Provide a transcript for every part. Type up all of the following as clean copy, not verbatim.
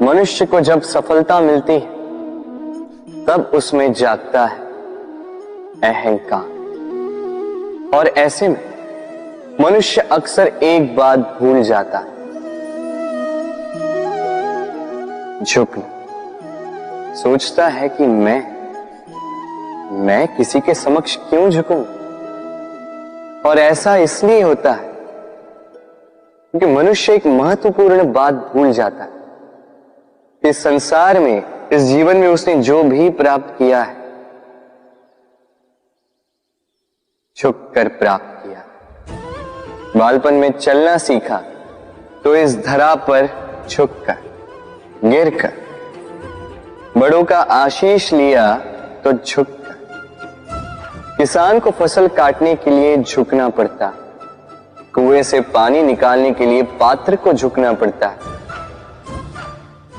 मनुष्य को जब सफलता मिलती है तब उसमें जागता है अहंकार, और ऐसे में मनुष्य अक्सर एक बात भूल जाता है, झुकना। सोचता है कि मैं किसी के समक्ष क्यों झुकूं? और ऐसा इसलिए होता है क्योंकि मनुष्य एक महत्वपूर्ण बात भूल जाता है। इस संसार में, इस जीवन में उसने जो भी प्राप्त किया है, झुक कर प्राप्त किया। बालपन में चलना सीखा तो इस धरा पर झुककर, गिरकर। बड़ों का आशीष लिया तो झुककर। किसान को फसल काटने के लिए झुकना पड़ता, कुएं से पानी निकालने के लिए पात्र को झुकना पड़ता है।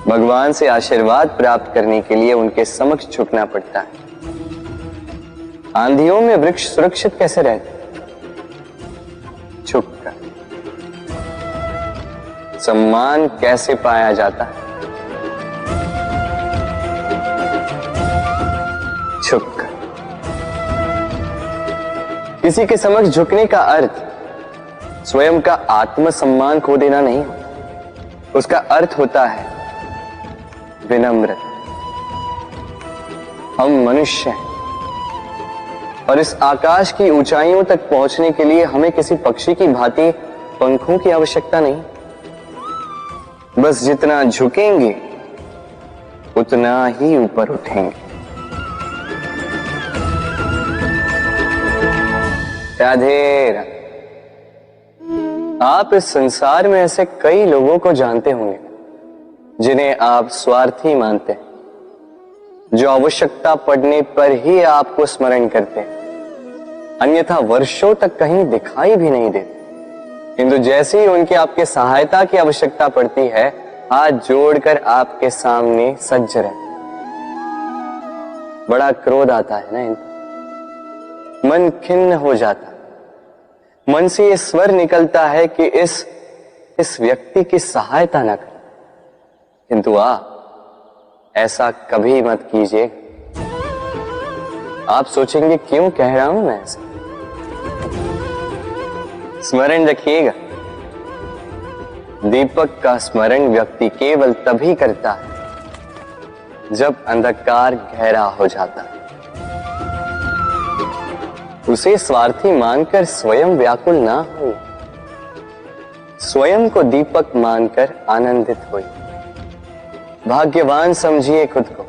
भगवान से आशीर्वाद प्राप्त करने के लिए उनके समक्ष झुकना पड़ता है। आंधियों में वृक्ष सुरक्षित कैसे रहते? झुककर। सम्मान कैसे पाया जाता है? झुककर। किसी के समक्ष झुकने का अर्थ स्वयं का आत्मसम्मान खो देना नहीं, उसका अर्थ होता है विनम्रता। हम मनुष्य हैं और इस आकाश की ऊंचाइयों तक पहुंचने के लिए हमें किसी पक्षी की भांति पंखों की आवश्यकता नहीं। बस जितना झुकेंगे उतना ही ऊपर उठेंगे। राधे राधे। आप इस संसार में ऐसे कई लोगों को जानते होंगे जिन्हें आप स्वार्थी मानते हैं, जो आवश्यकता पड़ने पर ही आपको स्मरण करते हैं, अन्यथा वर्षों तक कहीं दिखाई भी नहीं देते, किंतु जैसे ही उनकी आपके सहायता की आवश्यकता पड़ती है, हाथ जोड़कर आपके सामने सज्ज रहते। बड़ा क्रोध आता है ना इनको, मन खिन्न हो जाता, मन से ये स्वर निकलता है कि इस व्यक्ति की सहायता न करें, किंतु ऐसा कभी मत कीजिए। आप सोचेंगे क्यों कह रहा हूं मैं ऐसा? स्मरण रखिएगा, दीपक का स्मरण व्यक्ति केवल तभी करता है जब अंधकार गहरा हो जाता है। उसे स्वार्थी मानकर स्वयं व्याकुल ना हो, स्वयं को दीपक मानकर आनंदित होइए। भाग्यवान समझिए खुद को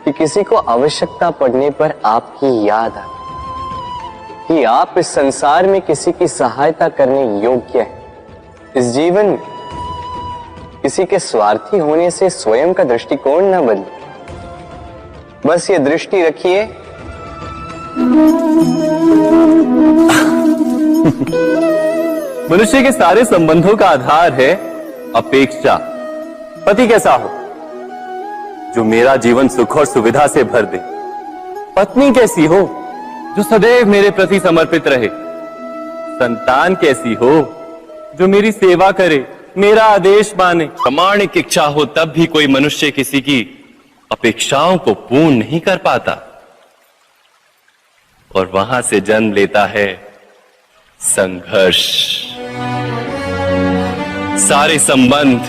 कि किसी को आवश्यकता पड़ने पर आपकी याद आए, कि आप इस संसार में किसी की सहायता करने योग्य हैं। इस जीवन में किसी के स्वार्थी होने से स्वयं का दृष्टिकोण न बदले। बस ये दृष्टि रखिए, मनुष्य के सारे संबंधों का आधार है अपेक्षा। पति कैसा हो जो मेरा जीवन सुख और सुविधा से भर दे, पत्नी कैसी हो जो सदैव मेरे प्रति समर्पित रहे, संतान कैसी हो जो मेरी सेवा करे, मेरा आदेश माने। प्रामाणिक इच्छा हो तब भी कोई मनुष्य किसी की अपेक्षाओं को पूर्ण नहीं कर पाता, और वहां से जन्म लेता है संघर्ष। सारे संबंध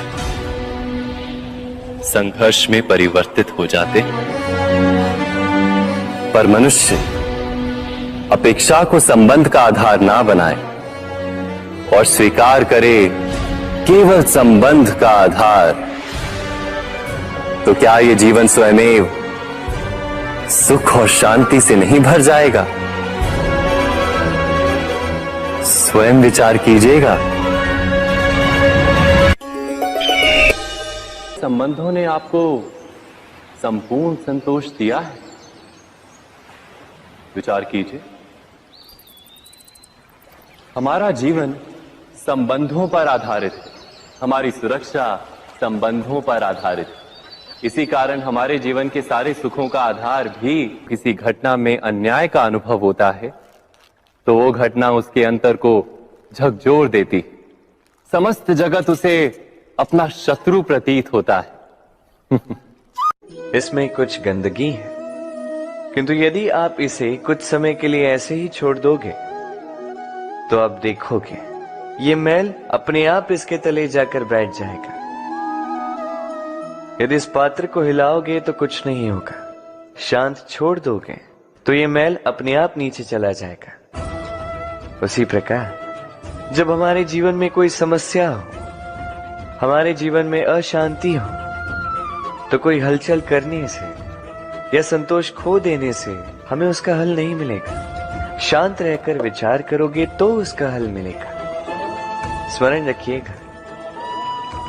संघर्ष में परिवर्तित हो जाते, पर मनुष्य अपेक्षा को संबंध का आधार ना बनाए और स्वीकार करे केवल संबंध का आधार, तो क्या ये जीवन स्वयमेव सुख और शांति से नहीं भर जाएगा? स्वयं विचार कीजिएगा। संबंधों ने आपको संपूर्ण संतोष दिया है? विचार कीजिए। हमारा जीवन संबंधों पर आधारित है, हमारी सुरक्षा संबंधों पर आधारित है। इसी कारण हमारे जीवन के सारे सुखों का आधार भी किसी घटना में अन्याय का अनुभव होता है तो वो घटना उसके अंतर को झकझोर देती, समस्त जगत उसे अपना शत्रु प्रतीत होता है। इसमें कुछ गंदगी है, किंतु यदि आप इसे कुछ समय के लिए ऐसे ही छोड़ दोगे तो आप देखोगे ये मैल अपने आप इसके तले जाकर बैठ जाएगा। यदि इस पात्र को हिलाओगे तो कुछ नहीं होगा, शांत छोड़ दोगे तो ये मैल अपने आप नीचे चला जाएगा। उसी प्रकार जब हमारे जीवन में कोई समस्या हो, हमारे जीवन में अशांति हो, तो कोई हलचल करने से या संतोष खो देने से हमें उसका हल नहीं मिलेगा। शांत रहकर विचार करोगे तो उसका हल मिलेगा। स्मरण रखिएगा,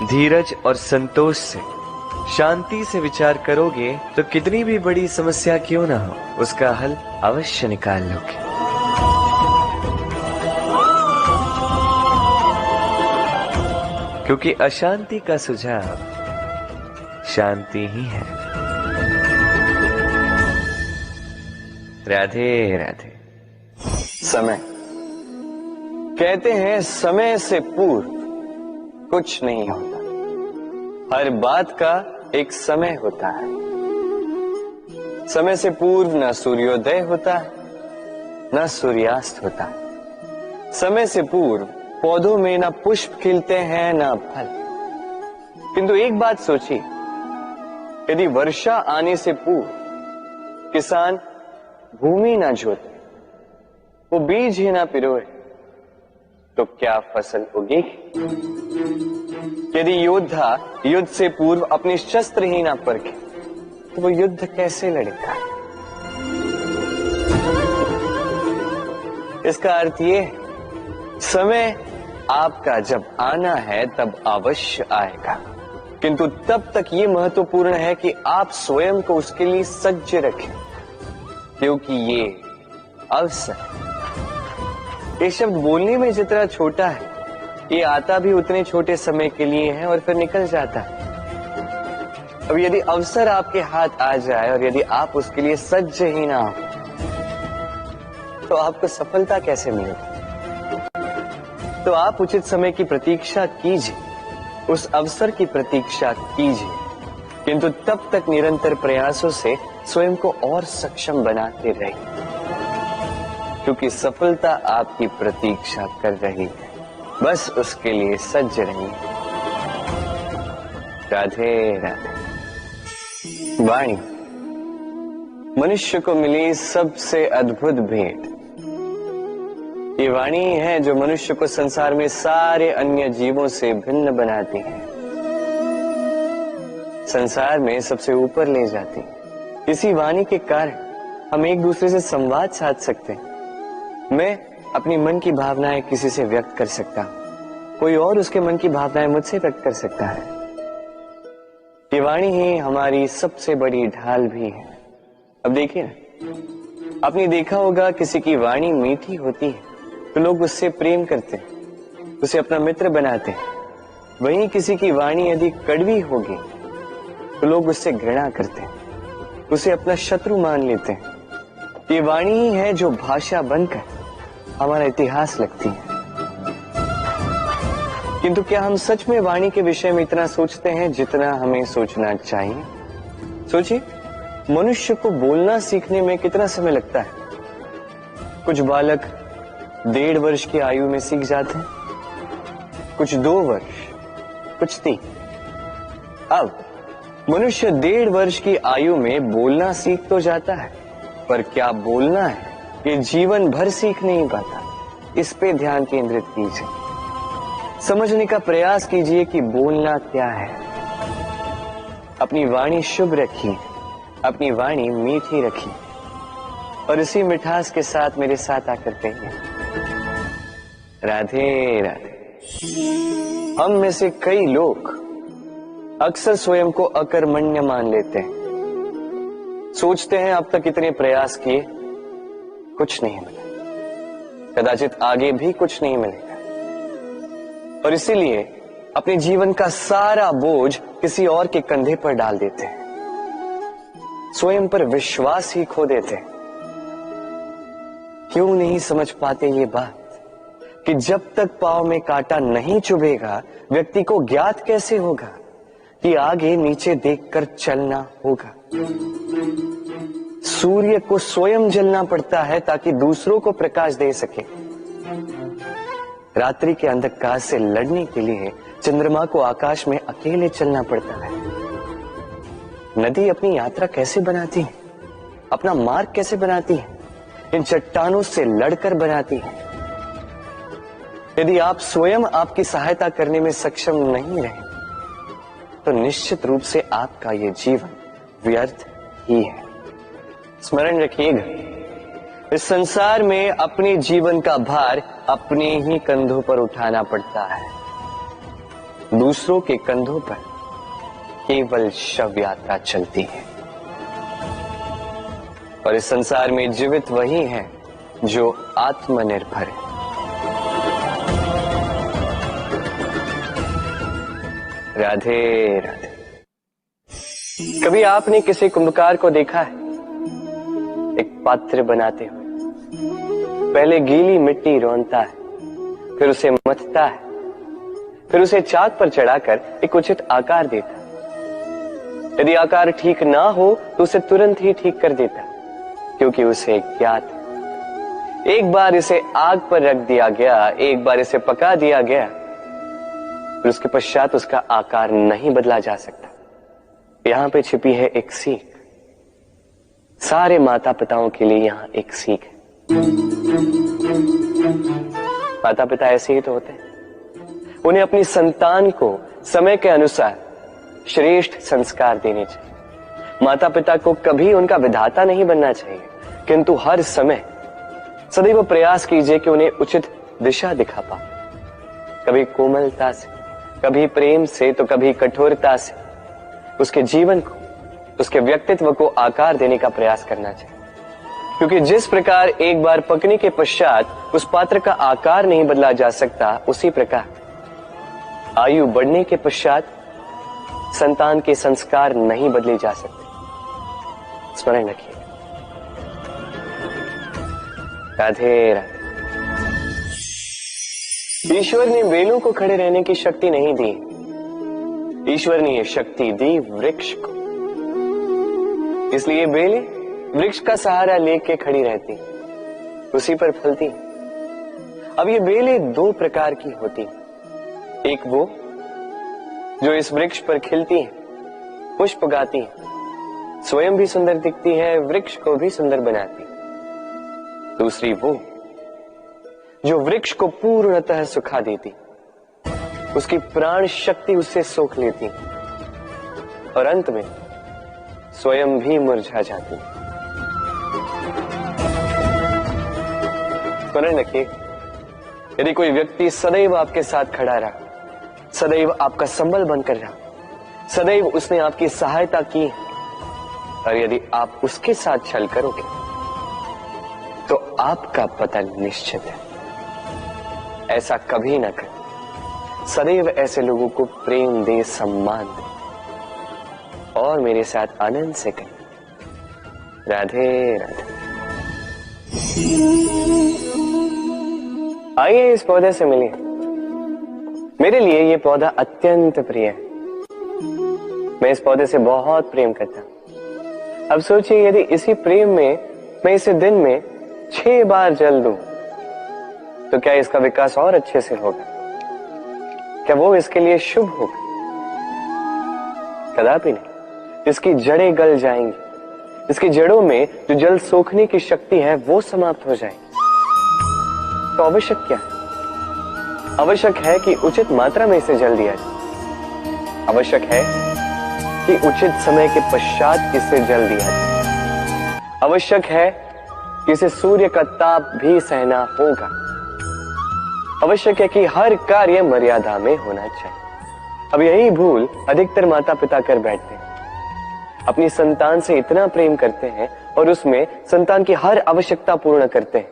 धीरज और संतोष से, शांति से विचार करोगे तो कितनी भी बड़ी समस्या क्यों ना हो, उसका हल अवश्य निकाल लोगे। क्योंकि अशांति का सुझाव शांति ही है। राधे राधे। समय, कहते हैं समय से पूर्व कुछ नहीं होता। हर बात का एक समय होता है। समय से पूर्व न सूर्योदय होता है, न सूर्यास्त होता है। समय से पूर्व पौधों में न पुष्प खिलते हैं न फल। किंतु एक बात सोचिए, यदि वर्षा आने से पूर्व किसान भूमि न जोते, वो बीज ही ना पिरोए, तो क्या फसल उगेगी? यदि योद्धा युद्ध से पूर्व अपने शस्त्र ही ना परखे, तो वो युद्ध कैसे लड़ेगा? इसका अर्थ ये है, समय आपका जब आना है तब अवश्य आएगा, किंतु तब तक ये महत्वपूर्ण है कि आप स्वयं को उसके लिए सज्ज रखें, क्योंकि ये अवसर, ये शब्द बोलने में जितना छोटा है, ये आता भी उतने छोटे समय के लिए है और फिर निकल जाता है। अब यदि अवसर आपके हाथ आ जाए और यदि आप उसके लिए सज्ज ही ना हो, तो आपको सफलता कैसे मिलेगी? तो आप उचित समय की प्रतीक्षा कीजिए, उस अवसर की प्रतीक्षा कीजिए, किंतु तब तक निरंतर प्रयासों से स्वयं को और सक्षम बनाते रहिए, क्योंकि सफलता आपकी प्रतीक्षा कर रही है। बस उसके लिए सज्ज रहिए। राधे राधे। वाणी मनुष्य को मिली सबसे अद्भुत भेंट। ये वाणी है जो मनुष्य को संसार में सारे अन्य जीवों से भिन्न बनाती है, संसार में सबसे ऊपर ले जाती है। इसी वाणी के कारण हम एक दूसरे से संवाद साध सकते हैं। मैं अपनी मन की भावनाएं किसी से व्यक्त कर सकता हूं, कोई और उसके मन की भावनाएं मुझसे व्यक्त कर सकता है। ये वाणी ही हमारी सबसे बड़ी ढाल भी है। अब देखिए ना, आपने देखा होगा किसी की वाणी मीठी होती है तो लोग उससे प्रेम करते हैं, उसे अपना मित्र बनाते हैं। वहीं किसी की वाणी यदि कड़वी होगी तो लोग उससे घृणा करते हैं, उसे अपना शत्रु मान लेते हैं। ये वाणी ही है जो भाषा बनकर हमारा इतिहास लिखती है। किंतु क्या हम सच में वाणी के विषय में इतना सोचते हैं जितना हमें सोचना चाहिए? सोचिए, मनुष्य को बोलना सीखने में कितना समय लगता है? कुछ बालक 1.5 वर्ष की आयु में सीख जाते हैं, कुछ 2 वर्ष, कुछ 3। अब मनुष्य 1.5 वर्ष की आयु में बोलना सीख तो जाता है, पर क्या बोलना है ये जीवन भर सीख नहीं पाता। इस पे ध्यान केंद्रित कीजिए, समझने का प्रयास कीजिए कि बोलना क्या है। अपनी वाणी शुभ रखिए, अपनी वाणी मीठी रखिए, और इसी मिठास के साथ मेरे साथ आकर कहिए, राधे राधे। हम में से कई लोग अक्सर स्वयं को अकर्मण्य मान लेते हैं, सोचते हैं अब तक इतने प्रयास किए, कुछ नहीं मिला, कदाचित आगे भी कुछ नहीं मिलेगा, और इसीलिए अपने जीवन का सारा बोझ किसी और के कंधे पर डाल देते हैं, स्वयं पर विश्वास ही खो देते हैं। क्यों नहीं समझ पाते ये बात कि जब तक पांव में कांटा नहीं चुभेगा व्यक्ति को ज्ञात कैसे होगा कि आगे नीचे देखकर चलना होगा। सूर्य को स्वयं जलना पड़ता है ताकि दूसरों को प्रकाश दे सके। रात्रि के अंधकार से लड़ने के लिए चंद्रमा को आकाश में अकेले चलना पड़ता है। नदी अपनी यात्रा कैसे बनाती है, अपना मार्ग कैसे बनाती है? इन चट्टानों से लड़कर बनाती है। यदि आप स्वयं आपकी सहायता करने में सक्षम नहीं रहे तो निश्चित रूप से आपका यह जीवन व्यर्थ ही है। स्मरण रखिएगा, इस संसार में अपने जीवन का भार अपने ही कंधों पर उठाना पड़ता है। दूसरों के कंधों पर केवल शव यात्रा चलती है। और इस संसार में जीवित वही है जो आत्मनिर्भर है। राधे राधे। कभी आपने किसी कुंभकार को देखा है? एक पात्र बनाते हुए पहले गीली मिट्टी रौंदता है, फिर उसे मथता है, फिर उसे चाक पर चढ़ाकर एक उचित आकार देता है। यदि आकार ठीक ना हो तो उसे तुरंत ही ठीक कर देता है, क्योंकि उसे ज्ञात है। एक बार इसे आग पर रख दिया गया, एक बार इसे पका दिया गया, फिर उसके पश्चात उसका आकार नहीं बदला जा सकता। यहां पे छिपी है एक सीख। सारे माता पिताओं के लिए यहां एक सीख है। माता पिता ऐसे ही तो होते हैं। उन्हें अपनी संतान को समय के अनुसार श्रेष्ठ संस्कार देने चाहिए। माता पिता को कभी उनका विधाता नहीं बनना चाहिए, किंतु हर समय सदैव प्रयास कीजिए कि उन्हें उचित दिशा दिखा पाओ। कभी कोमलता से, कभी प्रेम से, तो कभी कठोरता से उसके जीवन को, उसके व्यक्तित्व को आकार देने का प्रयास करना चाहिए। क्योंकि जिस प्रकार एक बार पकने के पश्चात उस पात्र का आकार नहीं बदला जा सकता, उसी प्रकार आयु बढ़ने के पश्चात संतान के संस्कार नहीं बदले जा सकते। स्मरण रखिए। राधे राधे। ईश्वर ने बेलों को खड़े रहने की शक्ति नहीं दी, ईश्वर ने यह शक्ति दी वृक्ष को। इसलिए बेलें वृक्ष का सहारा लेके खड़ी रहती, उसी पर फलती। अब ये बेलें दो प्रकार की होती। एक वो जो इस वृक्ष पर खिलती है, पुष्प गाती है, स्वयं भी सुंदर दिखती है, वृक्ष को भी सुंदर बनाती। दूसरी वो जो वृक्ष को पूर्णतः सुखा देती, उसकी प्राण शक्ति उससे सोख लेती और अंत में स्वयं भी मुरझा जाती। स्मरण रखिए, यदि कोई व्यक्ति सदैव आपके साथ खड़ा रहा, सदैव आपका संबल बनकर रहा, सदैव उसने आपकी सहायता की, और यदि आप उसके साथ छल करोगे तो आपका पतन निश्चित है। ऐसा कभी ना करें। सदैव ऐसे लोगों को प्रेम दे, सम्मान दे और मेरे साथ आनंद से करें। राधे राधे। आइए इस पौधे से मिलिए। मेरे लिए ये पौधा अत्यंत प्रिय है। मैं इस पौधे से बहुत प्रेम करता हूं। अब सोचिए, यदि इसी प्रेम में मैं इसे दिन में 6 बार जल दूं तो क्या इसका विकास और अच्छे से होगा? क्या वो इसके लिए शुभ होगा? कदापि नहीं। इसकी जड़ें गल जाएंगी, इसकी जड़ों में जो जल सोखने की शक्ति है वो समाप्त हो जाएगी। तो आवश्यक क्या है? आवश्यक है कि उचित मात्रा में इसे जल दिया जाए। आवश्यक है कि उचित समय के पश्चात इसे जल दिया जाए। आवश्यक है कि इसे सूर्य का ताप भी सहना होगा। आवश्यक है कि हर कार्य मर्यादा में होना चाहिए। अब यही भूल अधिकतर माता पिता कर बैठते हैं। अपनी संतान से इतना प्रेम करते हैं और उसमें संतान की हर आवश्यकता पूर्ण करते हैं,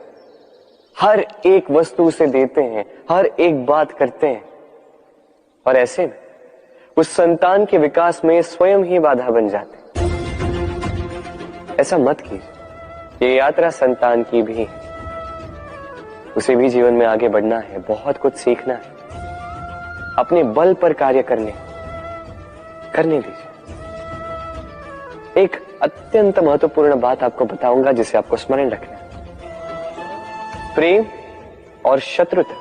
हर एक वस्तु उसे देते हैं, हर एक बात करते हैं, और ऐसे में उस संतान के विकास में स्वयं ही बाधा बन जाते हैं। ऐसा मत कीजिए। ये यात्रा संतान की भी है। उसे भी जीवन में आगे बढ़ना है, बहुत कुछ सीखना है, अपने बल पर कार्य करने, करने दीजिए। एक अत्यंत महत्वपूर्ण बात आपको बताऊंगा जिसे आपको स्मरण रखना है। प्रेम और शत्रुता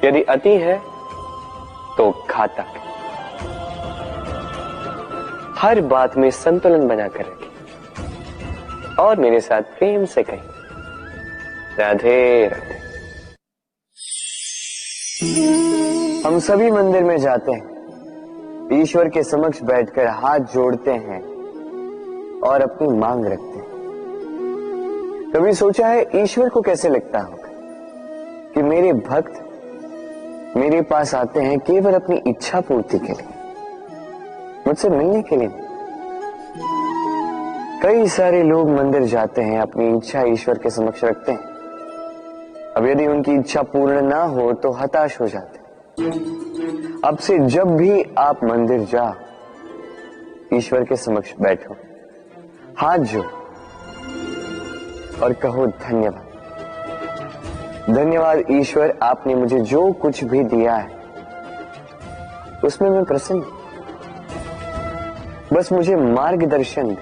यदि अति है तो घातक है। हर बात में संतुलन बनाकर रखिए और मेरे साथ प्रेम से कहिए, राधे राधे। हम सभी मंदिर में जाते हैं, ईश्वर के समक्ष बैठकर हाथ जोड़ते हैं और अपनी मांग रखते हैं। कभी सोचा है ईश्वर को कैसे लगता होगा कि मेरे भक्त मेरे पास आते हैं केवल अपनी इच्छा पूर्ति के लिए, मुझसे मिलने के लिए। कई सारे लोग मंदिर जाते हैं, अपनी इच्छा ईश्वर के समक्ष रखते हैं। अब यदि उनकी इच्छा पूर्ण ना हो तो हताश हो जाते हैं। अब से जब भी आप मंदिर जाओ, ईश्वर के समक्ष बैठो, हाथ जोड़ो और कहो धन्यवाद। धन्यवाद ईश्वर, आपने मुझे जो कुछ भी दिया है उसमें मैं प्रसन्न हूं। बस मुझे मार्गदर्शन दे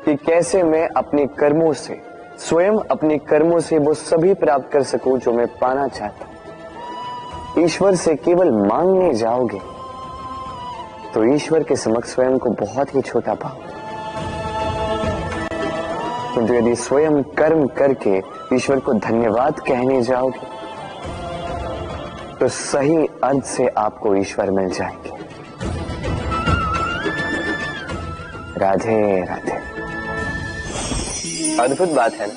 कि कैसे मैं अपने कर्मों से, स्वयं अपने कर्मों से वो सभी प्राप्त कर सकूं जो मैं पाना चाहता हूं। ईश्वर से केवल मांगने जाओगे तो ईश्वर के समक्ष स्वयं को बहुत ही छोटा पाओगे। किंतु यदि स्वयं कर्म करके ईश्वर को धन्यवाद कहने जाओगे तो सही अर्थ से आपको ईश्वर मिल जाएंगे। राधे राधे। अद्भुत बात है ना,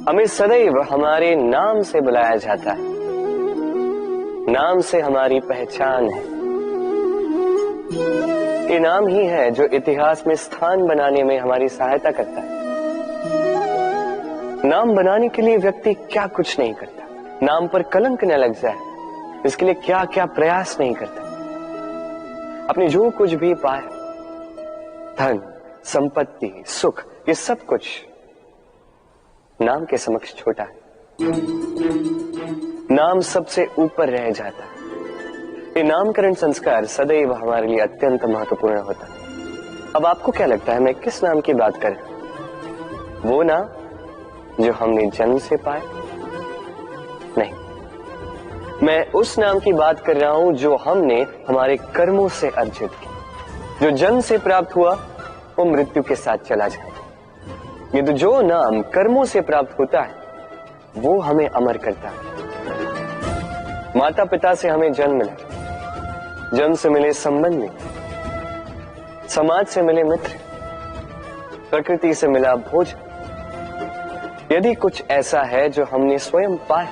हमें सदैव हमारे नाम से बुलाया जाता है। नाम से हमारी पहचान है। ये नाम ही है जो इतिहास में स्थान बनाने में हमारी सहायता करता है। नाम बनाने के लिए व्यक्ति क्या कुछ नहीं करता, नाम पर कलंक न लग जाए इसके लिए क्या क्या प्रयास नहीं करता। अपने जो कुछ भी पाए, धन, संपत्ति, सुख, ये सब कुछ नाम के समक्ष छोटा है। नाम सबसे ऊपर रह जाता है। ये नामकरण संस्कार सदैव हमारे लिए अत्यंत महत्वपूर्ण होता है। अब आपको क्या लगता है मैं किस नाम की बात कर रहा हूं? वो नाम जो हमने जन्म से पाया? नहीं, मैं उस नाम की बात कर रहा हूं जो हमने हमारे कर्मों से अर्जित किया। जो जन्म से प्राप्त हुआ वो मृत्यु के साथ चला जाता है। ये तो जो नाम कर्मों से प्राप्त होता है वो हमें अमर करता है। माता पिता से हमें जन्म मिला, जन्म से मिले संबंधी, समाज से मिले मित्र, प्रकृति से मिला भोजन। यदि कुछ ऐसा है जो हमने स्वयं पाया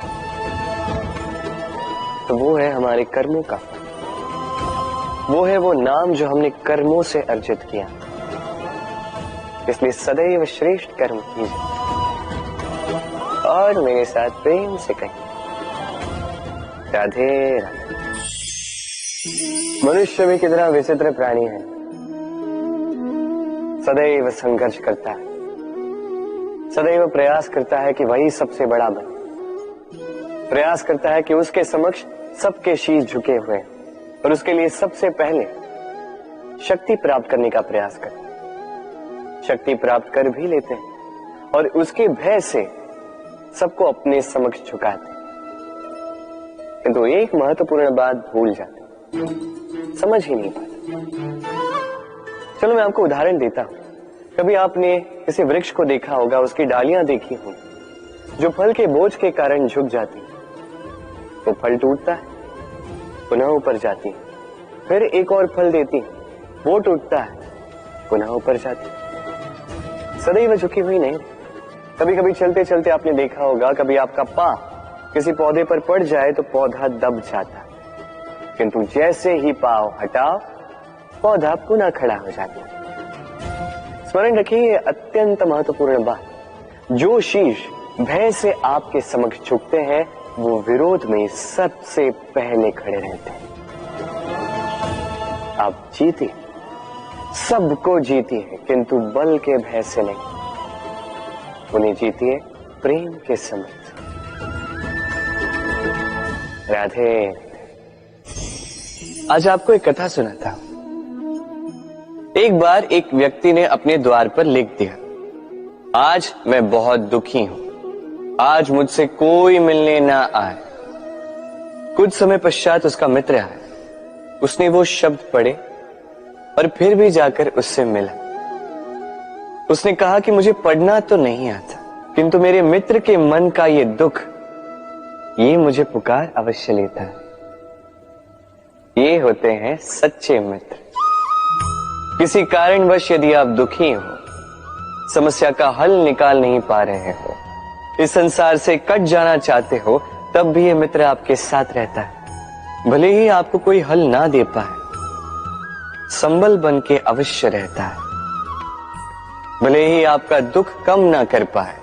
तो वो है हमारे कर्मों का फल। वो है वो नाम जो हमने कर्मों से अर्जित किया। इसलिए सदैव श्रेष्ठ कर्म कीजिए और मेरे साथ प्रेम से कहिए, राधे राधे। मनुष्य भी कितना विचित्र प्राणी है, सदैव संघर्ष करता है, सदैव प्रयास करता है कि वही सबसे बड़ा बने, प्रयास करता है कि उसके समक्ष सबके शीश झुके हुए हैं और उसके लिए सबसे पहले शक्ति प्राप्त करने का प्रयास करते हैं। शक्ति प्राप्त कर भी लेते हैं और उसके भय से सबको अपने समक्ष झुकाते हैं। किंतु एक महत्वपूर्ण बात भूल जाते, समझ ही नहीं पाते। चलो मैं आपको उदाहरण देता हूं। कभी आपने किसी वृक्ष को देखा होगा, उसकी डालियां देखी होंगी जो फल के बोझ के कारण झुक जाती है। वो फल टूटता है, पुनः ऊपर जाती है, फिर एक और फल देती है, वो टूटता है, पुनः ऊपर जाती है, सदैव झुकी हुई नहीं। कभी कभी चलते चलते आपने देखा होगा, कभी आपका पांव किसी पौधे पर पड़ जाए तो पौधा दब जाता है, किंतु जैसे ही पांव हटाओ पौधा पुनः खड़ा हो जाता है। स्मरण रखिए ये अत्यंत महत्वपूर्ण बात। जो शीश भय से आपके समक्ष झुकते हैं वो विरोध में सबसे पहले खड़े रहते हैं। आप जीते, सबको जीती है, किंतु बल के भय से नहीं, उन्हें जीतिए प्रेम के समक्ष। राधे। आज आपको एक कथा सुनाता हूं। एक बार एक व्यक्ति ने अपने द्वार पर लिख दिया, आज मैं बहुत दुखी हूं, आज मुझसे कोई मिलने ना आए। कुछ समय पश्चात उसका मित्र आया, उसने वो शब्द पढ़े और फिर भी जाकर उससे मिला। उसने कहा कि मुझे पढ़ना तो नहीं आता, किंतु मेरे मित्र के मन का ये दुख, ये मुझे पुकार अवश्य लेता है। ये होते हैं सच्चे मित्र। किसी कारणवश यदि आप दुखी हो, समस्या का हल निकाल नहीं पा रहे हो, इस संसार से कट जाना चाहते हो, तब भी ये मित्र आपके साथ रहता है। भले ही आपको कोई हल ना दे पाए, संबल बन के अवश्य रहता है। भले ही आपका दुख कम ना कर पाए,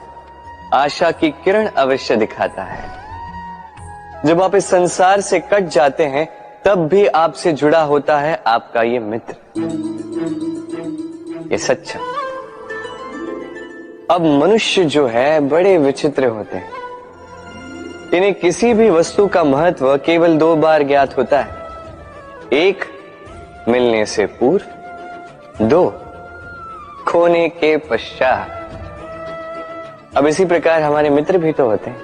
आशा की किरण अवश्य दिखाता है। जब आप इस संसार से कट जाते हैं, तब भी आपसे जुड़ा होता है आपका ये मित्र, ये सच्चा। अब मनुष्य जो है बड़े विचित्र होते हैं। इन्हें किसी भी वस्तु का महत्व केवल 2 बार ज्ञात होता है। 1 मिलने से पूर्व, 2 खोने के पश्चात। अब इसी प्रकार हमारे मित्र भी तो होते हैं।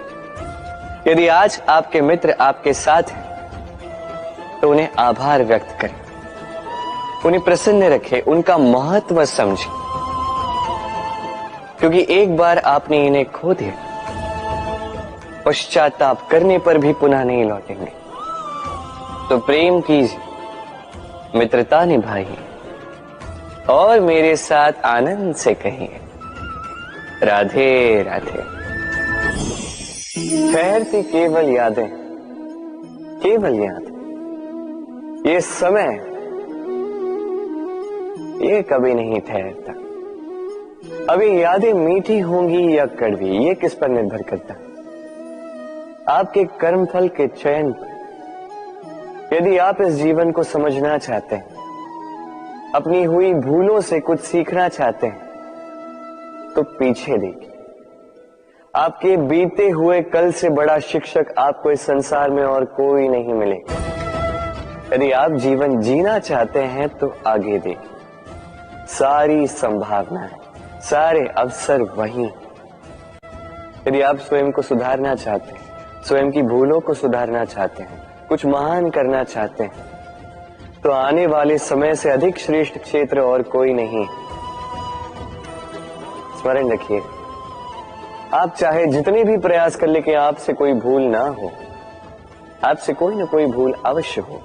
यदि आज आपके मित्र आपके साथ हैं, तो उन्हें आभार व्यक्त करें, उन्हें प्रसन्न रखें, उनका महत्व समझें, क्योंकि एक बार आपने इन्हें खो दिया, पश्चाताप करने पर भी पुनः नहीं लौटेंगे। तो प्रेम कीजिए, मित्रता निभाइए और मेरे साथ आनंद से कहिए, राधे राधे। ठहरती केवल यादें, केवल यादें। ये समय, ये कभी नहीं ठहरता। अभी यादें मीठी होंगी या कड़वी, ये किस पर निर्भर करता है? आपके कर्मफल के चयन पर। यदि आप इस जीवन को समझना चाहते हैं, अपनी हुई भूलों से कुछ सीखना चाहते हैं, तो पीछे देखिए। आपके बीते हुए कल से बड़ा शिक्षक आपको इस संसार में और कोई नहीं मिलेगा। यदि आप जीवन जीना चाहते हैं, तो आगे देखिए। सारी संभावनाएं, सारे अवसर वहीं। यदि आप स्वयं को सुधारना चाहते हैं, स्वयं की भूलों को सुधारना चाहते हैं, कुछ महान करना चाहते हैं, तो आने वाले समय से अधिक श्रेष्ठ क्षेत्र और कोई नहीं। स्मरण रखिए, आप चाहे जितने भी प्रयास कर ले कि आपसे कोई भूल ना हो, आपसे कोई ना कोई भूल अवश्य हो।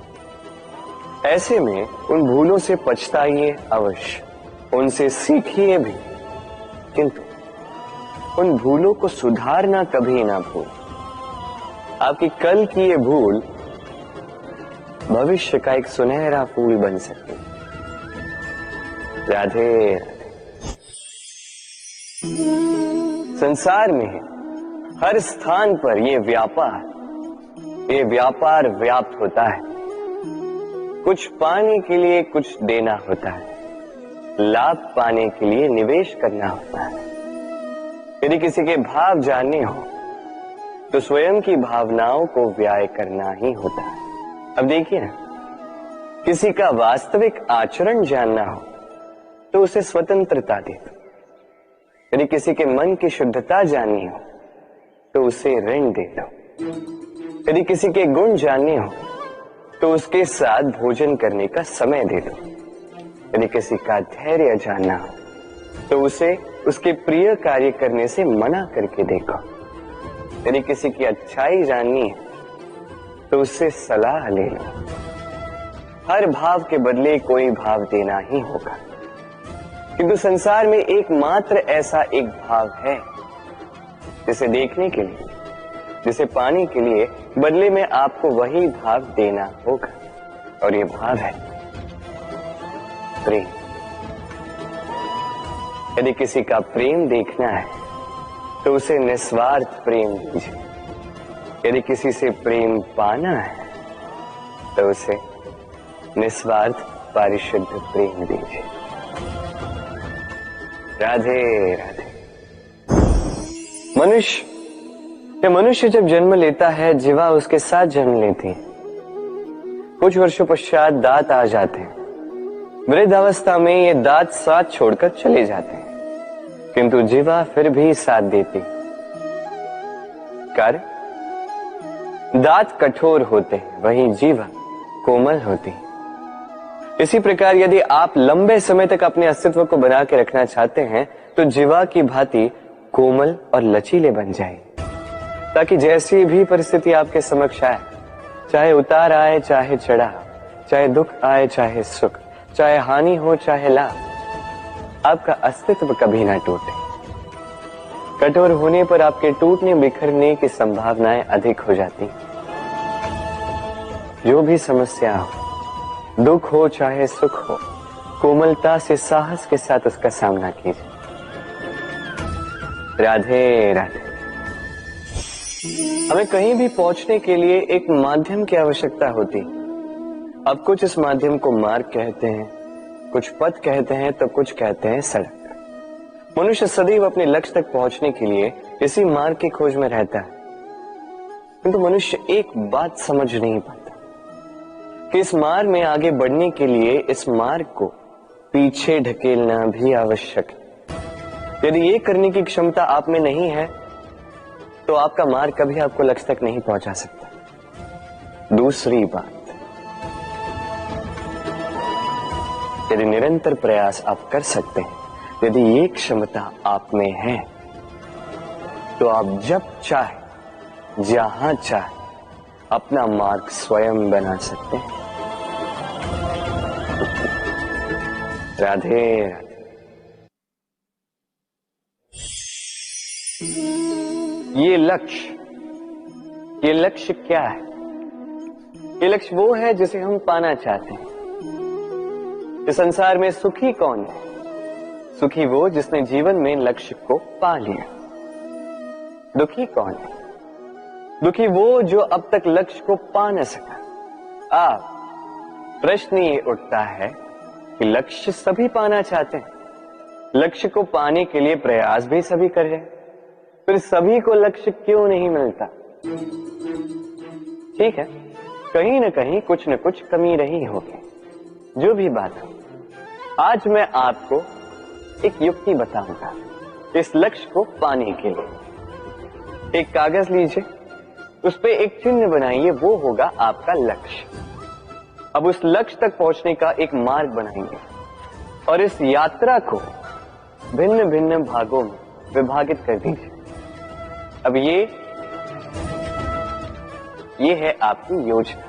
ऐसे में उन भूलों से पछताइए अवश्य, उनसे सीखिए भी, किंतु उन भूलों को सुधारना कभी ना भूल। आपकी कल की ये भूल भविष्य का एक सुनहरा फूल बन सकती है। राधे राधे। संसार में हर स्थान पर ये व्यापार व्याप्त होता है। कुछ पाने के लिए कुछ देना होता है, लाभ पाने के लिए निवेश करना होता है। यदि किसी के भाव जानने हो, तो स्वयं की भावनाओं को व्याय करना ही होता है। अब देखिए ना, किसी का वास्तविक आचरण जानना हो, तो उसे स्वतंत्रता दे दो। यदि किसी के मन की शुद्धता जाननी हो, तो उसे ऋण दे दो। यदि किसी के गुण जानने हो, तो उसके साथ भोजन करने का समय दे दो। यदि किसी का धैर्य जानना हो, तो उसे उसके प्रिय कार्य करने से मना करके देखो। यदि किसी की अच्छाई जाननी है, तो उससे सलाह ले लो। हर भाव के बदले कोई भाव देना ही होगा, किंतु संसार में एकमात्र ऐसा एक भाव है, जिसे देखने के लिए, जिसे पाने के लिए बदले में आपको वही भाव देना होगा, और ये भाव है प्रेम। यदि किसी का प्रेम देखना है, तो उसे निस्वार्थ प्रेम दीजिए। यदि किसी से प्रेम पाना है, तो उसे निस्वार्थ पारिशुद्ध प्रेम दीजिए। राधे राधे। मनुष्य जब जन्म लेता है, जीवा उसके साथ जन्म लेती है। कुछ वर्षों पश्चात दांत आ जाते हैं। वृद्ध अवस्था में ये दांत साथ छोड़कर चले जाते हैं, किंतु जीवा फिर भी साथ देती। कारण दांत कठोर होते हैं, वहीं जीवा कोमल होती है। इसी प्रकार यदि आप लंबे समय तक अपने अस्तित्व को बना के रखना चाहते हैं तो जीवा की भांति कोमल और लचीले बन जाए, ताकि जैसी भी परिस्थिति आपके समक्ष आए, चाहे उतार आए चाहे चढ़ाव, चाहे दुख आए चाहे सुख, चाहे हानि हो चाहे लाभ, आपका अस्तित्व कभी ना टूटे। कठोर होने पर आपके टूटने बिखरने की संभावनाएं अधिक हो जाती। जो भी समस्या हो, दुख हो चाहे सुख हो, कोमलता से साहस के साथ उसका सामना कीजिए। राधे राधे। हमें कहीं भी पहुंचने के लिए एक माध्यम की आवश्यकता होती। अब कुछ इस माध्यम को मार्ग कहते हैं, कुछ पथ कहते हैं, तो कुछ कहते हैं सड़क। मनुष्य सदैव अपने लक्ष्य तक पहुंचने के लिए इसी मार्ग की खोज में रहता है, किंतु मनुष्य एक बात समझ नहीं पाता कि इस मार्ग में आगे बढ़ने के लिए इस मार्ग को पीछे ढकेलना भी आवश्यक है। यदि ये करने की क्षमता आप में नहीं है तो आपका मार्ग कभी आपको लक्ष्य तक नहीं पहुंचा सकता। दूसरी बात, यदि निरंतर प्रयास आप कर सकते हैं, यदि ये क्षमता आप में है, तो आप जब चाहे जहां चाहे अपना मार्ग स्वयं बना सकते हैं। राधे राधे। ये लक्ष्य क्या है? ये लक्ष्य वो है जिसे हम पाना चाहते हैं। इस संसार में सुखी कौन है? सुखी वो जिसने जीवन में लक्ष्य को पा लिया। दुखी कौन है? दुखी वो जो अब तक लक्ष्य को पा न सका। प्रश्न ये उठता है कि लक्ष्य सभी पाना चाहते हैं, लक्ष्य को पाने के लिए प्रयास भी सभी कर रहे हैं, फिर सभी को लक्ष्य क्यों नहीं मिलता? ठीक है, कहीं न कहीं कुछ न कुछ कमी रही होगी। जो भी बात हो, आज मैं आपको एक युक्ति बताऊंगा इस लक्ष्य को पाने के लिए। एक कागज लीजिए, उस पे एक चिन्ह बनाइए, वो होगा आपका लक्ष्य। अब उस लक्ष्य तक पहुंचने का एक मार्ग बनाएंगे और इस यात्रा को भिन्न भिन्न भागों में विभाजित कर दीजिए। अब ये है आपकी योजना।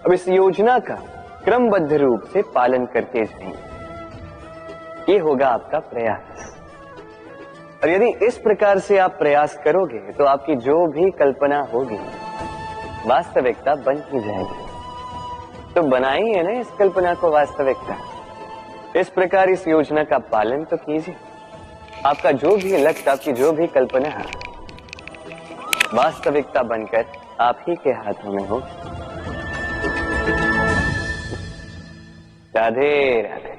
अब इस योजना का क्रमबद्ध रूप से पालन करते जाएंगे, ये होगा आपका प्रयास। और यदि इस प्रकार से आप प्रयास करोगे तो आपकी जो भी कल्पना होगी वास्तविकता बन ही जाएगी। तो बनाइए ना इस कल्पना को वास्तविकता। इस प्रकार इस योजना का पालन तो कीजिए। आपका जो भी लक्ष्य, आपकी जो भी कल्पना है, वास्तविकता बनकर आप ही के हाथों में हो। राधे राधे।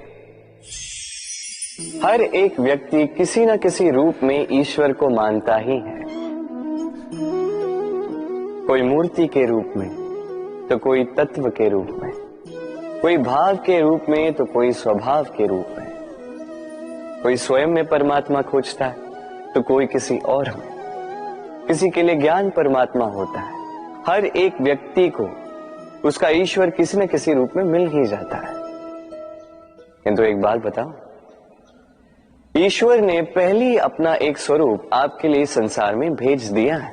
हर एक व्यक्ति किसी न किसी रूप में ईश्वर को मानता ही है। कोई मूर्ति के रूप में, तो कोई तत्व के रूप में, कोई भाव के रूप में, तो कोई स्वभाव के रूप में। कोई स्वयं में परमात्मा खोजता है, तो कोई किसी और में। किसी के लिए ज्ञान परमात्मा होता है। हर एक व्यक्ति को उसका ईश्वर किसी न किसी रूप में मिल ही जाता है। किंतु एक बात बताओ, ईश्वर ने पहले अपना एक स्वरूप आपके लिए संसार में भेज दिया है,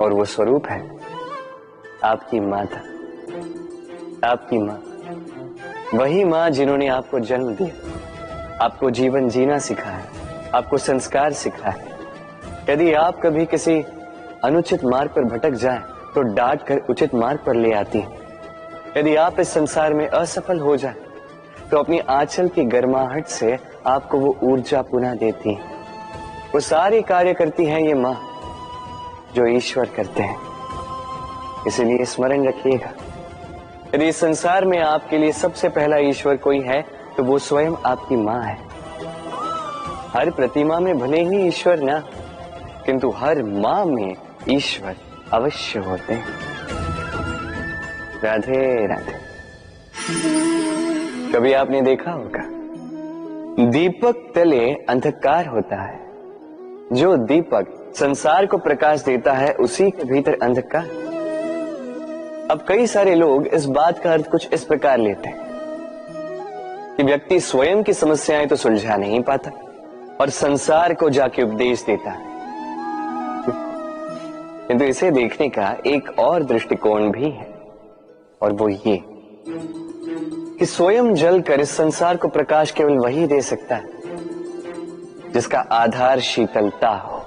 और वो स्वरूप है आपकी माता, आपकी मां। वही मां जिन्होंने आपको जन्म दिया, आपको जीवन जीना सिखाया, आपको संस्कार सिखाया। यदि आप कभी किसी अनुचित मार्ग पर भटक जाएं, तो डांट कर उचित मार्ग पर ले आती है। यदि आप इस संसार में असफल हो जाएं, तो अपनी आंचल की गर्माहट से आपको वो ऊर्जा पुनः देती है। वो सारे कार्य करती हैं ये मां जो ईश्वर करते हैं। इसलिए स्मरण रखिएगा, यदि इस संसार में आपके लिए सबसे पहला ईश्वर कोई है तो वो स्वयं आपकी मां है। हर प्रतिमा में भले ही ईश्वर ना, किंतु हर मां में ईश्वर अवश्य होते हैं। राधे राधे। कभी आपने देखा होगा, दीपक तले अंधकार होता है, जो दीपक संसार को प्रकाश देता है उसी के भीतर अंधकार। अब कई सारे लोग इस बात का अर्थ कुछ इस प्रकार लेते हैं कि व्यक्ति स्वयं की समस्याएं तो सुलझा नहीं पाता और संसार को जाके उपदेश देता है, किंतु इसे देखने का एक और दृष्टिकोण भी है, और वो ये कि स्वयं जलकर इस संसार को प्रकाश केवल वही दे सकता है जिसका आधार शीतलता हो।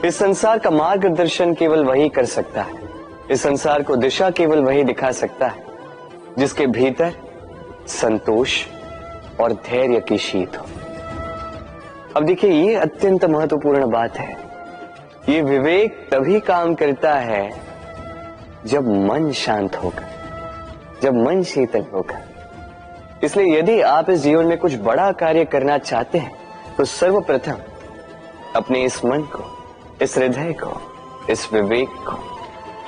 इस संसार का मार्गदर्शन केवल वही कर सकता है, इस संसार को दिशा केवल वही दिखा सकता है जिसके भीतर संतोष और धैर्य की शीत हो। अब देखिए, ये अत्यंत महत्वपूर्ण बात है। ये विवेक तभी काम करता है जब मन शांत होगा, जब मन शीतल होगा। इसलिए यदि आप इस जीवन में कुछ बड़ा कार्य करना चाहते हैं तो सर्वप्रथम अपने इस मन को, इस हृदय को, इस विवेक को,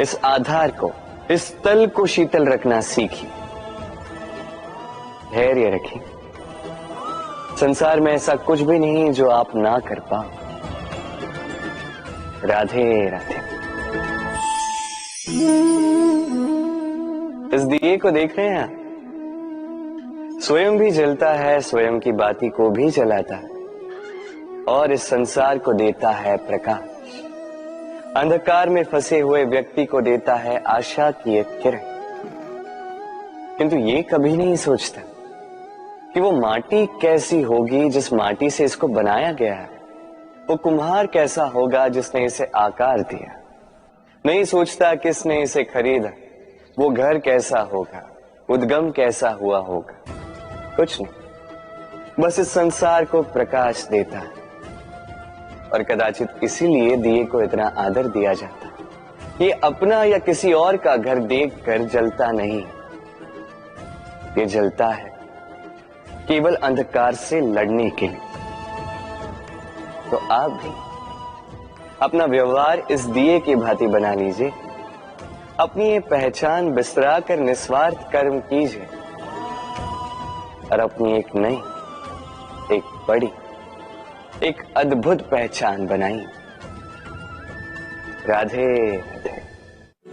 इस आधार को, इस तल को शीतल रखना सीखिए, धैर्य रखिए। संसार में ऐसा कुछ भी नहीं जो आप ना कर पाओ। राधे राधे। इस दिए को देख रहे हैं, स्वयं भी जलता है, स्वयं की बाती को भी जलाता है और इस संसार को देता है प्रकाश। अंधकार में फंसे हुए व्यक्ति को देता है आशा की एक किरण। किंतु ये कभी नहीं सोचता कि वो माटी कैसी होगी जिस माटी से इसको बनाया गया है, वो कुम्हार कैसा होगा जिसने इसे आकार दिया। नहीं सोचता किसने इसे खरीदा, वो घर कैसा होगा, उद्गम कैसा हुआ होगा, कुछ नहीं। बस इस संसार को प्रकाश देता है और कदाचित इसीलिए दिए को इतना आदर दिया जाता है। ये अपना या किसी और का घर देखकर जलता नहीं, ये जलता है केवल अंधकार से लड़ने के लिए। तो आप भी अपना व्यवहार इस दिए की भांति बना लीजिए, अपनी ये पहचान बिसरा कर निस्वार्थ कर्म कीजिए और अपनी एक नई, एक बड़ी, एक अद्भुत पहचान बनाइए। राधे राधे।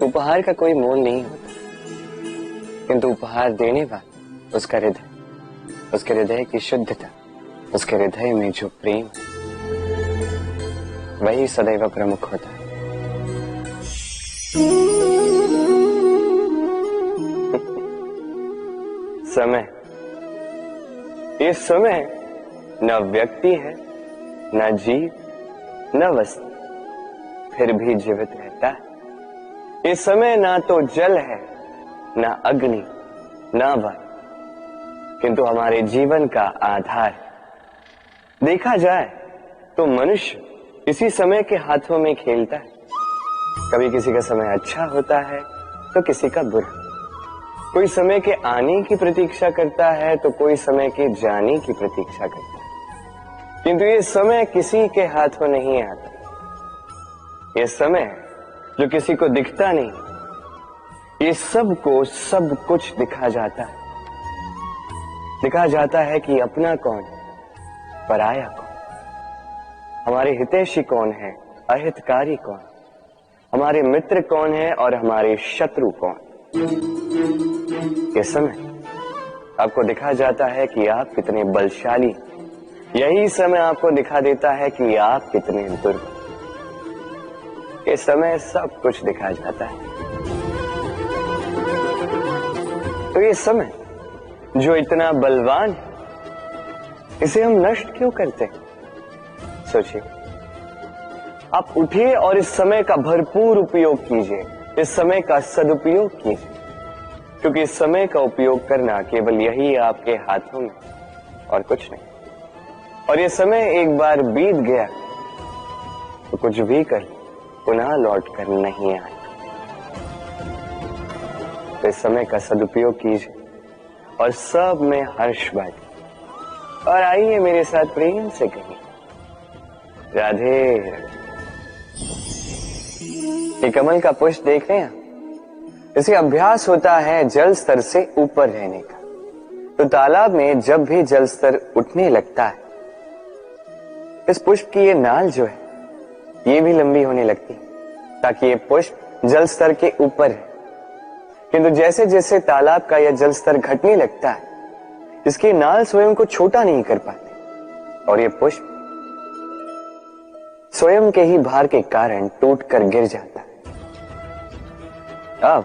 उपहार का कोई मोल नहीं होता, किंतु उपहार देने वाला उसका हृदय, उसके हृदय की शुद्धता, उसके हृदय में जो प्रेम, वही सदैव प्रमुख होता है। समय, ये समय न व्यक्ति है, न जीव, न वस्तु, फिर भी जीवित रहता है। ये समय ना तो जल है, ना अग्नि, ना वायु, किंतु हमारे जीवन का आधार। देखा जाए तो मनुष्य इसी समय के हाथों में खेलता है। कभी किसी का समय अच्छा होता है तो किसी का बुरा, कोई समय के आने की प्रतीक्षा करता है तो कोई समय के जाने की प्रतीक्षा करता है, किंतु ये समय किसी के हाथों नहीं आता। ये समय जो किसी को दिखता नहीं, ये सबको सब कुछ दिखा जाता है। दिखा जाता है कि अपना कौन, पराया कौन, हमारे हितैषी कौन है, अहितकारी कौन, हमारे मित्र कौन है और हमारे शत्रु कौन। ये समय आपको दिखा जाता है कि आप कितने बलशाली, यही समय आपको दिखा देता है कि आप कितने दुर्बल। ये समय सब कुछ दिखा जाता है। तो ये समय जो इतना बलवान है, इसे हम नष्ट क्यों करते हैं? सोचिए, आप उठिए और इस समय का भरपूर उपयोग कीजिए, इस समय का सदुपयोग कीजिए, क्योंकि इस समय का उपयोग करना केवल यही आपके हाथों में, और कुछ नहीं। और ये समय एक बार बीत गया तो कुछ भी कर पुनः लौट कर नहीं आए। तो इस समय का सदुपयोग कीजिए और सब में हर्ष बांटिए। और आइए मेरे साथ प्रेम से कहिए, राधे राधे। ये कमल का पुष्प देख रहे हैं, इसे अभ्यास होता है जल स्तर से ऊपर रहने का। तो तालाब में जब भी जल स्तर उठने लगता है, इस पुष्प की ये नाल जो है ये भी लंबी होने लगती है ताकि ये पुष्प जल स्तर के ऊपर है। किंतु जैसे जैसे तालाब का यह जल स्तर घटने लगता है, इसकी नाल स्वयं को छोटा नहीं कर पाती और ये पुष्प स्वयं के ही भार के कारण टूटकर गिर जाता है। अब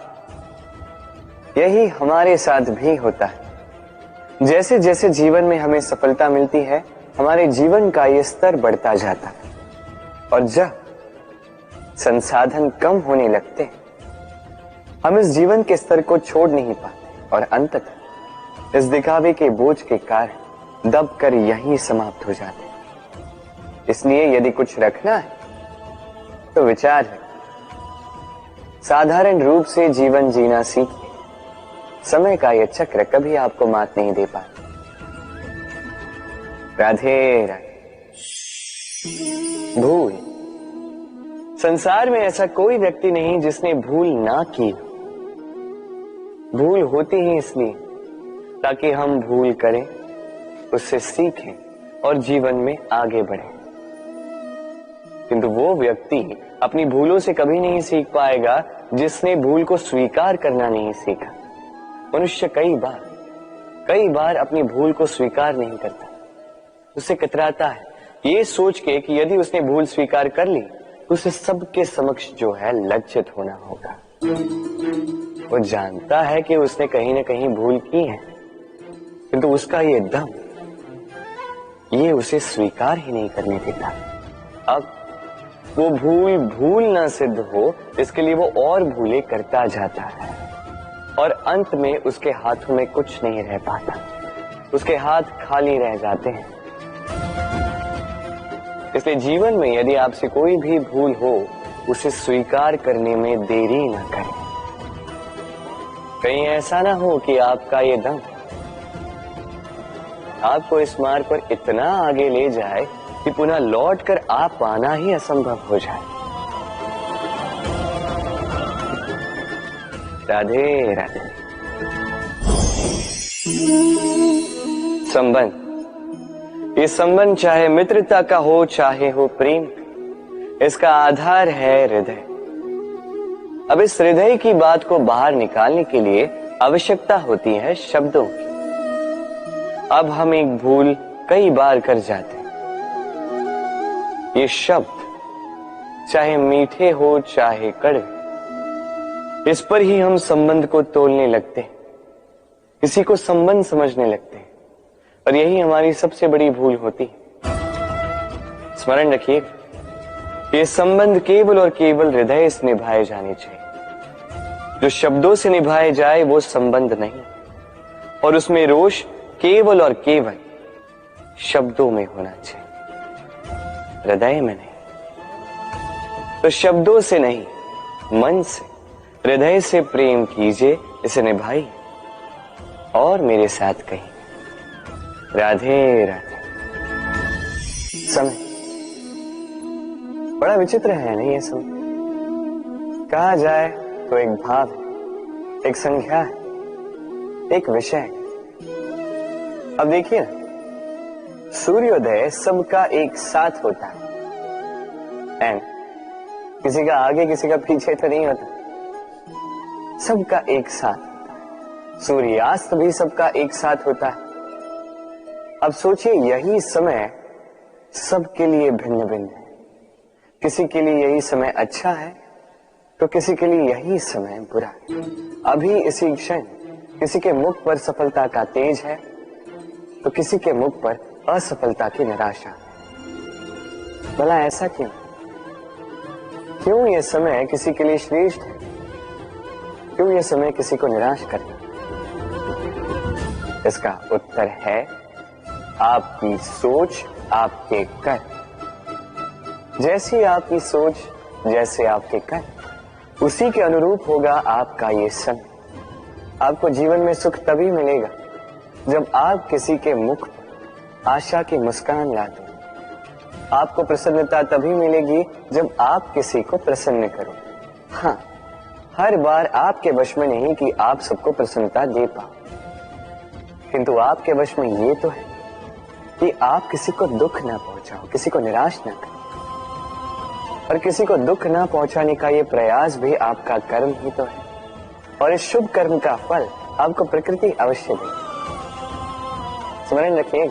यही हमारे साथ भी होता है। जैसे जैसे जीवन में हमें सफलता मिलती है, हमारे जीवन का ये स्तर बढ़ता जाता है और जब संसाधन कम होने लगते हैं, हम इस जीवन के स्तर को छोड़ नहीं पाते और अंततः इस दिखावे के बोझ के कारण दब कर यहीं समाप्त हो जाते हैं। इसलिए यदि कुछ रखना है तो विचार है, साधारण रूप से जीवन जीना सीखिए। समय का यह चक्र कभी आपको मात नहीं दे पाता। राधे राधे। भूल। संसार में ऐसा कोई व्यक्ति नहीं जिसने भूल ना की। भूल होती ही इसलिए ताकि हम भूल करें, उससे सीखें और जीवन में आगे बढ़ें। किंतु वो व्यक्ति अपनी भूलों से कभी नहीं सीख पाएगा जिसने भूल को स्वीकार करना नहीं सीखा। मनुष्य कई बार अपनी भूल को स्वीकार नहीं करता, उससे कतराता है ये सोच के कि यदि उसने भूल स्वीकार कर ली तो उसे सबके समक्ष जो है लज्जित होना होगा। वो जानता है कि उसने कहीं ना कहीं भूल की है, किंतु उसका ये दम ये उसे स्वीकार ही नहीं करने देता। अब वो भूल ना सिद्ध हो, इसके लिए वो और भूलें करता जाता है और अंत में उसके हाथों में कुछ नहीं रह पाता, उसके हाथ खाली रह जाते हैं। इसलिए जीवन में यदि आपसे कोई भी भूल हो, उसे स्वीकार करने में देरी ना करें। कहीं ऐसा ना हो कि आपका ये दम आपको इस मार्ग पर इतना आगे ले जाए कि पुनः लौटकर आ पाना ही असंभव हो जाए। राधे राधे। संबंध। ये संबंध चाहे मित्रता का हो चाहे हो प्रेम, इसका आधार है हृदय। अब इस हृदय की बात को बाहर निकालने के लिए आवश्यकता होती है शब्दों की। अब हम एक भूल कई बार कर जाते हैं। ये शब्द चाहे मीठे हो चाहे कड़वे, इस पर ही हम संबंध को तोलने लगते हैं, किसी को संबंध समझने लगते हैं और यही हमारी सबसे बड़ी भूल होती है। स्मरण रखिए, ये संबंध केवल और केवल हृदय से निभाए जाने चाहिए। जो शब्दों से निभाए जाए वो संबंध नहीं, और उसमें रोष केवल और केवल शब्दों में होना चाहिए, हृदय में नहीं। तो शब्दों से नहीं, मन से, हृदय से प्रेम कीजिए, इसे निभाइए और मेरे साथ कहिए राधे राधे। समय बड़ा विचित्र है नहीं? ये समय कहा जाए तो एक भाव है, एक संख्या है, एक विषय है। अब देखिए ना, सूर्योदय सबका एक साथ होता है, एंड किसी का आगे किसी का पीछे तो नहीं होता, सबका एक साथ होता है। सूर्यास्त भी सबका एक साथ होता है। अब सोचिए, यही समय सबके लिए भिन्न भिन्न है। किसी के लिए यही समय अच्छा है तो किसी के लिए यही समय बुरा है। अभी इसी क्षण किसी के मुख पर सफलता का तेज है तो किसी के मुख पर असफलता की निराशा है। भला ऐसा क्यों? क्यों यह समय किसी के लिए श्रेष्ठ है, क्यों यह समय किसी को निराश करता? इसका उत्तर है आपकी सोच, आपके कर्म। जैसी आपकी सोच, जैसे आपके कर्म, उसी के अनुरूप होगा आपका ये समय। आपको जीवन में सुख तभी मिलेगा जब आप किसी के मुख पर आशा की मुस्कान ला दो। आपको प्रसन्नता तभी मिलेगी जब आप किसी को प्रसन्न करो। हाँ, हर बार आपके वश में नहीं कि आप सबको प्रसन्नता दे पाओ, किंतु आपके वश में ये तो है कि आप किसी को दुख ना पहुंचाओ, किसी को निराश ना करो। और किसी को दुख ना पहुंचाने का ये प्रयास भी आपका कर्म ही तो है, और इस शुभ कर्म का फल आपको प्रकृति अवश्य देगी। स्मरण रखिए,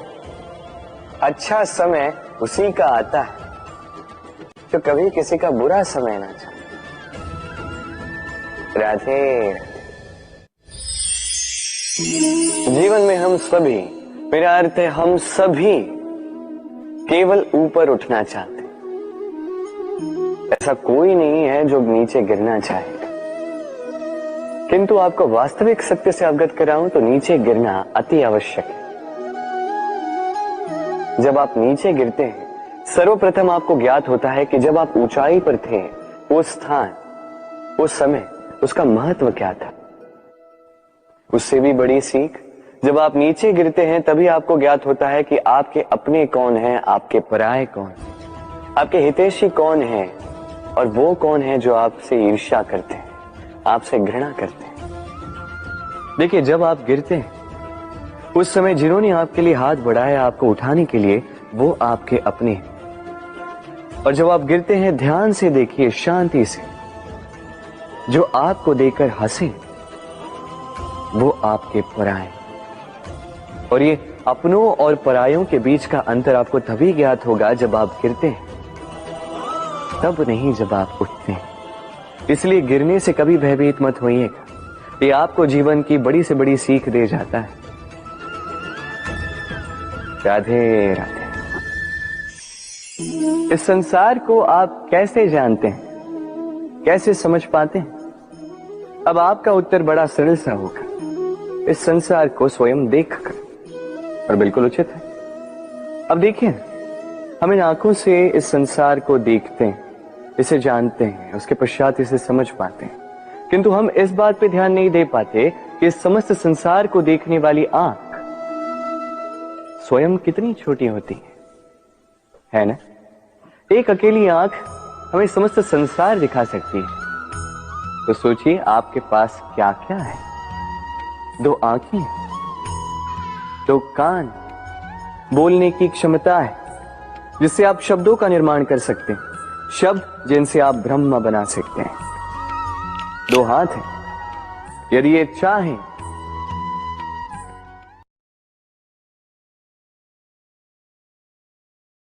अच्छा समय उसी का आता है जो कभी किसी का बुरा समय ना चाहे। राधे। जीवन में हम सभी, मेरा अर्थ है हम सभी, केवल ऊपर उठना चाहते हैं। ऐसा कोई नहीं है जो नीचे गिरना चाहेगा, किंतु आपको वास्तविक सत्य से अवगत कराऊं तो नीचे गिरना अति आवश्यक है। जब आप नीचे गिरते हैं, सर्वप्रथम आपको ज्ञात होता है कि जब आप ऊंचाई पर थे, वो स्थान, वो समय, उसका महत्व क्या था। उससे भी बड़ी सीख, जब आप नीचे गिरते हैं तभी आपको ज्ञात होता है कि आपके अपने कौन हैं, आपके पराये कौन, आपके हितैषी कौन हैं, और वो कौन है जो आपसे ईर्ष्या करते हैं, आपसे घृणा करते हैं। देखिए, जब आप गिरते हैं उस समय जिन्होंने आपके लिए हाथ बढ़ाया आपको उठाने के लिए, वो आपके अपने हैं। और जब आप गिरते हैं, ध्यान से देखिए, शांति से, जो आपको देकर हंसे वो आपके पराये। और ये अपनों और परायों के बीच का अंतर आपको तभी ज्ञात होगा जब आप गिरते हैं, तब नहीं जब आप उठते हैं। इसलिए गिरने से कभी भयभीत मत होइएगा, ये आपको जीवन की बड़ी से बड़ी सीख दे जाता है। राधे राधे। इस संसार को आप कैसे जानते हैं, कैसे समझ पाते हैं? अब आपका उत्तर बड़ा सरल सा होगा, इस संसार को स्वयं देखकर, और बिल्कुल उचित है। अब देखिए, हम इन आंखों से इस संसार को देखते हैं, इसे जानते हैं, उसके पश्चात इसे समझ पाते हैं, किंतु हम इस बात पे ध्यान नहीं दे पाते कि इस समस्त संसार को देखने वाली आंख स्वयं कितनी छोटी होती है ना? एक अकेली आंख हमें समस्त संसार दिखा सकती है। तो सोचिए आपके पास क्या क्या है। 2 आंखें, 2 कान, बोलने की क्षमता है जिससे आप शब्दों का निर्माण कर सकते हैं, शब्द जिनसे आप ब्रह्म बना सकते हैं। 2 हाथ हैं, यदि ये चाहें